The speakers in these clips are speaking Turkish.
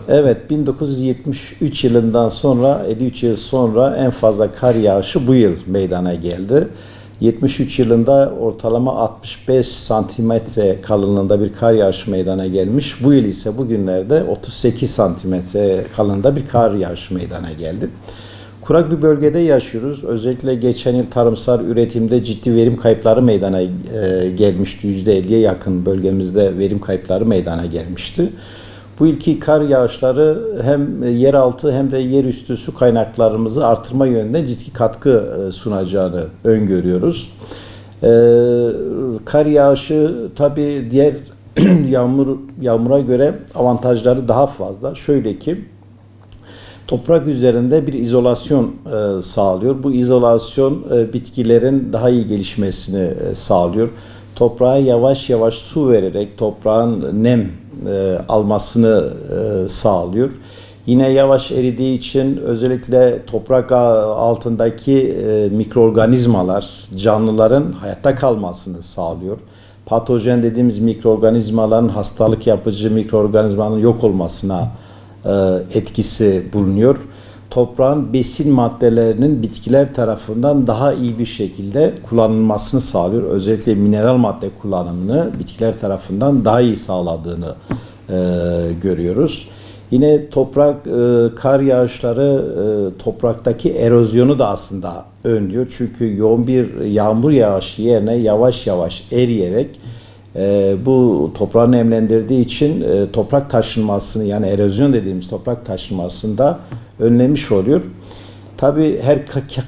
Evet, 1973 yılından sonra, 53 yıl sonra en fazla kar yağışı bu yıl meydana geldi. 73 yılında ortalama 65 santimetre kalınlığında bir kar yağışı meydana gelmiş. Bu yıl ise bugünlerde 38 santimetre kalınlığında bir kar yağışı meydana geldi. Kurak bir bölgede yaşıyoruz. Özellikle geçen yıl tarımsal üretimde ciddi verim kayıpları meydana gelmişti. %50'ye yakın bölgemizde verim kayıpları meydana gelmişti. Bu ilki kar yağışları hem yeraltı hem de yerüstü su kaynaklarımızı artırma yönünde ciddi katkı sunacağını öngörüyoruz. Kar yağışı tabii diğer yağmura göre avantajları daha fazla. Şöyle ki toprak üzerinde bir izolasyon sağlıyor. Bu izolasyon bitkilerin daha iyi gelişmesini sağlıyor. Toprağa yavaş yavaş su vererek toprağın nem almasını sağlıyor. Yine yavaş eridiği için özellikle toprak altındaki mikroorganizmalar, canlıların hayatta kalmasını sağlıyor. Patojen dediğimiz mikroorganizmaların hastalık yapıcı mikroorganizmanın yok olmasına etkisi bulunuyor. Toprağın besin maddelerinin bitkiler tarafından daha iyi bir şekilde kullanılmasını sağlıyor. Özellikle mineral madde kullanımını bitkiler tarafından daha iyi sağladığını görüyoruz. Yine kar yağışları topraktaki erozyonu da aslında önlüyor. Çünkü yoğun bir yağmur yağışı yerine yavaş yavaş eriyerek bu toprağı nemlendirdiği için toprak taşınmasını, yani erozyon dediğimiz toprak taşınmasını da önlemiş oluyor. Tabii her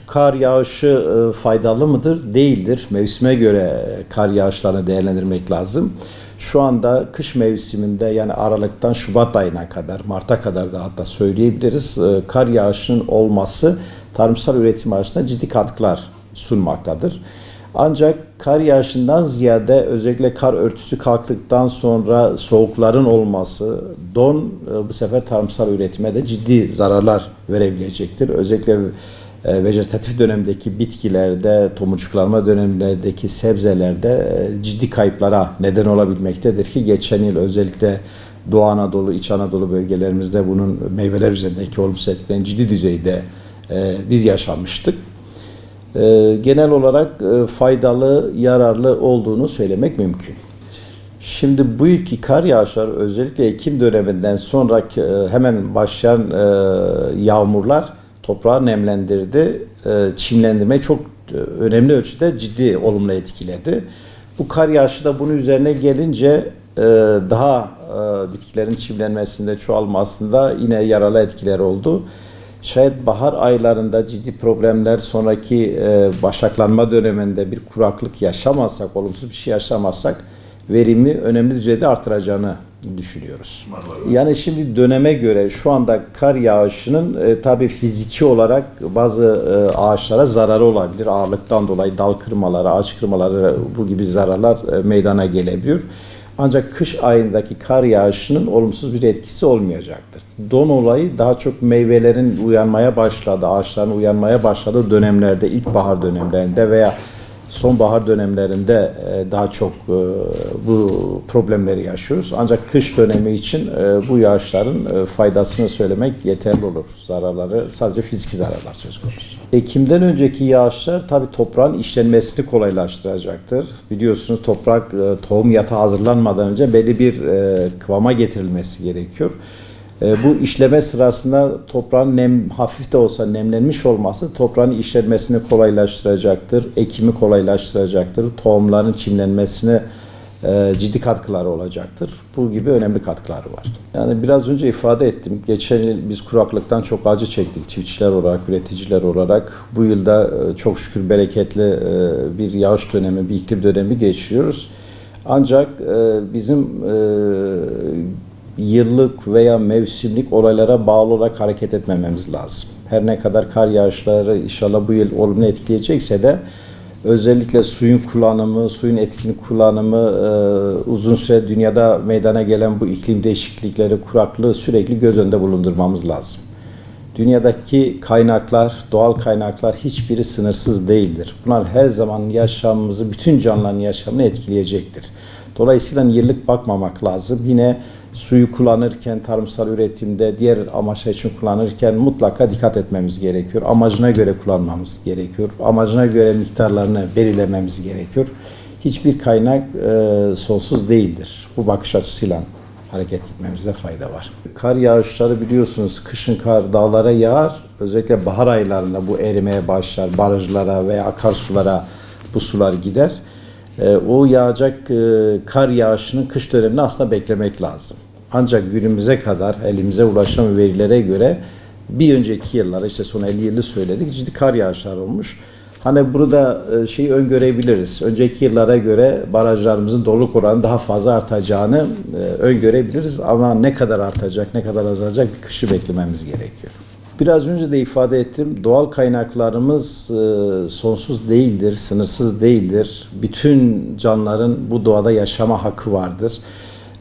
kar yağışı faydalı mıdır? Değildir. Mevsime göre kar yağışlarını değerlendirmek lazım. Şu anda kış mevsiminde, yani Aralık'tan Şubat ayına kadar, Mart'a kadar da hatta söyleyebiliriz, kar yağışının olması tarımsal üretim açısından ciddi katkılar sunmaktadır. Ancak kar yağışından ziyade özellikle kar örtüsü kalktıktan sonra soğukların olması, don bu sefer tarımsal üretime de ciddi zararlar verebilecektir. Özellikle vejetatif dönemdeki bitkilerde, tomurcuklanma dönemindeki sebzelerde ciddi kayıplara neden olabilmektedir ki geçen yıl özellikle Doğu Anadolu, İç Anadolu bölgelerimizde bunun meyveler üzerindeki olumsuz etkilerini ciddi düzeyde biz yaşamıştık. Genel olarak faydalı, yararlı olduğunu söylemek mümkün. Şimdi bu yılki kar yağışları özellikle Ekim döneminden sonra hemen başlayan yağmurlar toprağı nemlendirdi. Çimlendirmeyi çok önemli ölçüde ciddi olumlu etkiledi. Bu kar yağışı da bunun üzerine gelince daha bitkilerin çimlenmesinde, çoğalmasında yine yararlı etkiler oldu. Şayet bahar aylarında ciddi problemler, sonraki başaklanma döneminde bir kuraklık yaşamazsak, olumsuz bir şey yaşamazsak verimi önemli düzeyde artıracağını düşünüyoruz. Yani şimdi döneme göre şu anda kar yağışının tabii fiziki olarak bazı ağaçlara zararı olabilir. Ağırlıktan dolayı dal kırmaları, ağaç kırmaları, bu gibi zararlar meydana gelebiliyor. Ancak kış ayındaki kar yağışının olumsuz bir etkisi olmayacaktır. Don olayı daha çok meyvelerin uyanmaya başladığı, ağaçların uyanmaya başladığı dönemlerde, ilkbahar dönemlerinde veya sonbahar dönemlerinde daha çok bu problemleri yaşıyoruz. Ancak kış dönemi için bu yağışların faydasını söylemek yeterli olur. Zararları sadece fiziki zararlar söz konusu. Ekim'den önceki yağışlar tabii toprağın işlenmesini kolaylaştıracaktır. Biliyorsunuz toprak tohum yatağı hazırlanmadan önce belli bir kıvama getirilmesi gerekiyor. Bu işleme sırasında toprağın hafif de olsa nemlenmiş olması toprağın işlenmesini kolaylaştıracaktır, ekimi kolaylaştıracaktır, tohumların çimlenmesine ciddi katkıları olacaktır. Bu gibi önemli katkıları var. Yani biraz önce ifade ettim. Geçen yıl biz kuraklıktan çok acı çektik çiftçiler olarak, üreticiler olarak. Bu yılda çok şükür bereketli bir yağış dönemi, bir iklim dönemi geçiriyoruz. Ancak bizim yıllık veya mevsimlik olaylara bağlı olarak hareket etmememiz lazım. Her ne kadar kar yağışları inşallah bu yıl olumlu etkileyecekse de özellikle suyun kullanımı, suyun etkin kullanımı, uzun süre dünyada meydana gelen bu iklim değişiklikleri, kuraklığı sürekli göz önünde bulundurmamız lazım. Dünyadaki kaynaklar, doğal kaynaklar hiçbiri sınırsız değildir. Bunlar her zaman yaşamımızı, bütün canlıların yaşamını etkileyecektir. Dolayısıyla yıllık bakmamak lazım. Yine suyu kullanırken, tarımsal üretimde, diğer amaçlar için kullanırken mutlaka dikkat etmemiz gerekiyor. Amacına göre kullanmamız gerekiyor. Amacına göre miktarlarını belirlememiz gerekiyor. Hiçbir kaynak sonsuz değildir. Bu bakış açısıyla hareket etmemize fayda var. Kar yağışları biliyorsunuz kışın kar dağlara yağar. Özellikle bahar aylarında bu erimeye başlar. Barajlara veya akarsulara bu sular gider. O yağacak kar yağışının kış dönemini aslında beklemek lazım. Ancak günümüze kadar elimize ulaşan verilere göre bir önceki yıllara işte son 50 yılı söyledik ciddi kar yağışları olmuş. Hani burada şeyi öngörebiliriz. Önceki yıllara göre barajlarımızın doluluk oranı daha fazla artacağını öngörebiliriz. Ama ne kadar artacak, ne kadar azalacak bir kışı beklememiz gerekiyor. Biraz önce de ifade ettim. Doğal kaynaklarımız sonsuz değildir, sınırsız değildir. Bütün canlıların bu doğada yaşama hakkı vardır.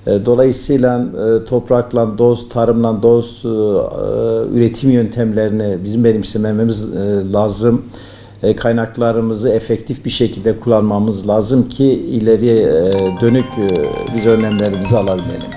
Dolayısıyla toprakla dost, tarımla dost üretim yöntemlerini bizim benimsememiz lazım. Kaynaklarımızı efektif bir şekilde kullanmamız lazım ki ileriye dönük biz önlemlerimizi alabilelim.